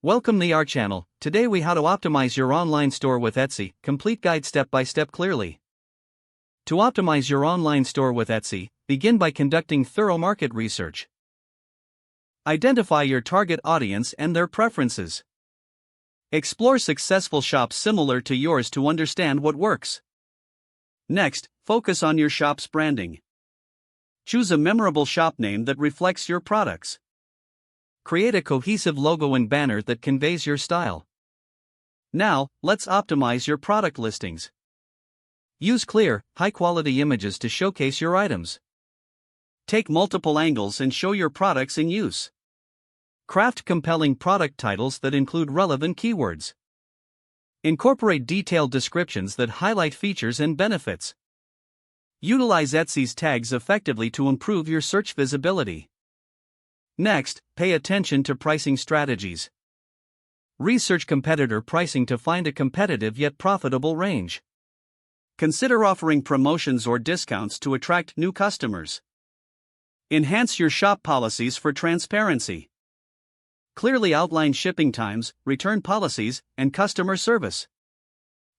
Welcome to our channel. Today we how to optimize your online store with Etsy, complete guide step by step clearly. To optimize your online store with Etsy, begin by conducting thorough market research. Identify your target audience and their preferences. Explore successful shops similar to yours to understand what works. Next, focus on your shop's branding. Choose a memorable shop name that reflects your products. Create a cohesive logo and banner that conveys your style. Now, let's optimize your product listings. Use clear, high-quality images to showcase your items. Take multiple angles and show your products in use. Craft compelling product titles that include relevant keywords. Incorporate detailed descriptions that highlight features and benefits. Utilize Etsy's tags effectively to improve your search visibility. Next, pay attention to pricing strategies. Research competitor pricing to find a competitive yet profitable range. Consider offering promotions or discounts to attract new customers. Enhance your shop policies for transparency. Clearly outline shipping times, return policies, and customer service.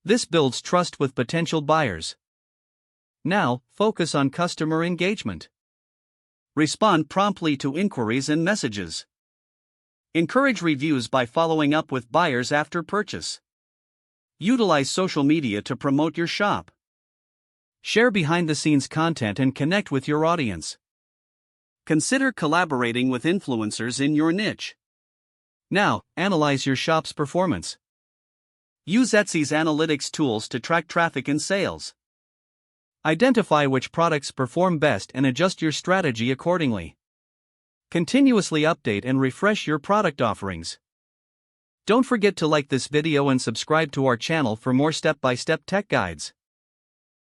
This builds trust with potential buyers. Now, focus on customer engagement. Respond promptly to inquiries and messages. Encourage reviews by following up with buyers after purchase. Utilize social media to promote your shop. Share behind-the-scenes content and connect with your audience. Consider collaborating with influencers in your niche. Now, analyze your shop's performance. Use Etsy's analytics tools to track traffic and sales. Identify which products perform best and adjust your strategy accordingly. Continuously update and refresh your product offerings. Don't forget to like this video and subscribe to our channel for more step-by-step tech guides.